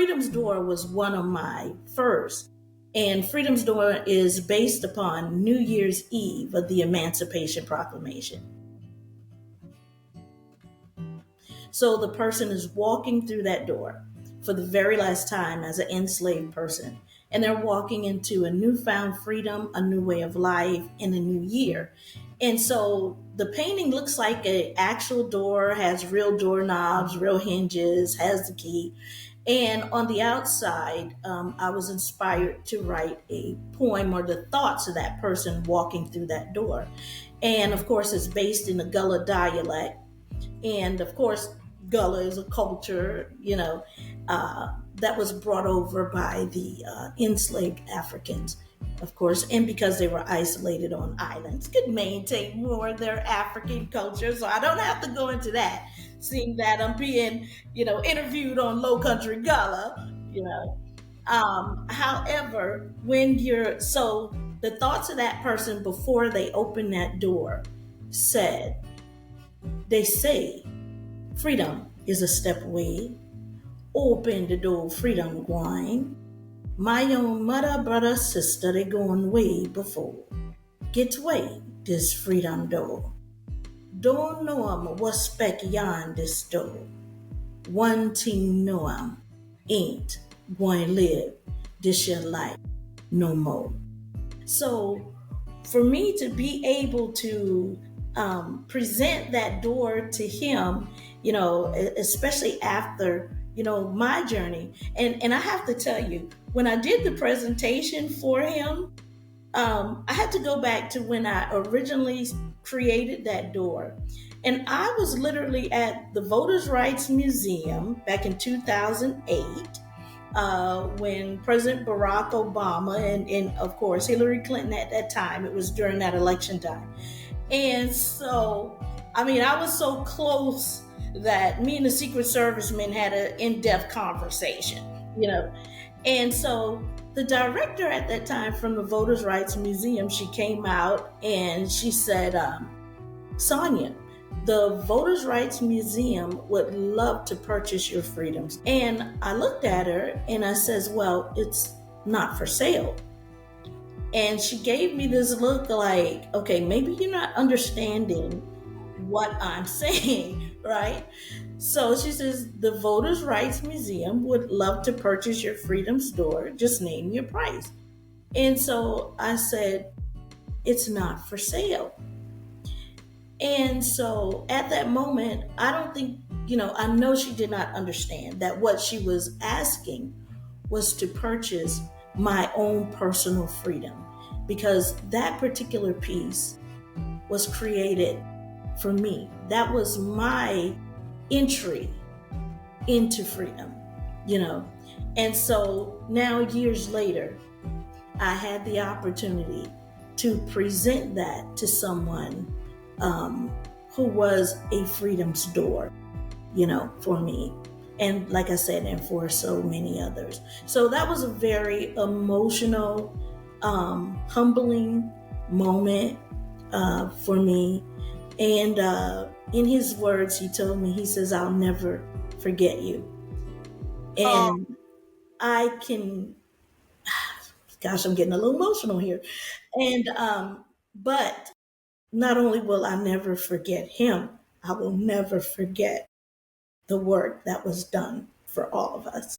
Freedom's Door was one of my first. And Freedom's Door is based upon New Year's Eve of the Emancipation Proclamation. So the person is walking through that door for the very last time as an enslaved person. And they're walking into a newfound freedom, a new way of life, in a new year. And so the painting looks like an actual door, has real doorknobs, real hinges, has the key. And on the outside, I was inspired to write a poem or the thoughts of that person walking through that door. And of course, it's based in the Gullah dialect. And of course, Gullah is a culture, that was brought over by the enslaved Africans, of course, and because they were isolated on islands, could maintain more of their African culture. So I don't have to go into that, seeing that I'm being, interviewed on Lowcountry Gullah, However, so the thoughts of that person before they opened that door they say, freedom is a step away. Open the door, freedom gwine. My own mother, brother, sister, they going way before. Get way, this freedom door. Don't know 'em what spec yon this door. One thing know 'em, ain't going to live this your life no more. So for me to be able to present that door to him, especially after, my journey. And I have to tell you, when I did the presentation for him, I had to go back to when I originally created that door. And I was literally at the Voters' Rights Museum back in 2008. When President Barack Obama and of course Hillary Clinton at that time, it was during that election time. And so, I was so close that me and the Secret Service men had an in-depth conversation, And so the director at that time from the Voters' Rights Museum, she came out and she said, Sonja, the Voters' Rights Museum would love to purchase your freedoms. And I looked at her and I says, well, it's not for sale. And she gave me this look like, okay, maybe you're not understanding what I'm saying, right? So she says, the Voters' Rights Museum would love to purchase your Freedom's Door. Just name your price. And so I said, it's not for sale. And so at that moment, I don't think, I know she did not understand that what she was asking was to purchase my own personal freedom, because that particular piece was created for me. That was my entry into freedom, And so now, years later, I had the opportunity to present that to someone who was a freedom's door, for me. And like I said, and for so many others. So that was a very emotional, humbling moment for me. And in his words, he told me, he says, I'll never forget you. And I can, gosh, I'm getting a little emotional here. And, but not only will I never forget him, I will never forget the work that was done for all of us.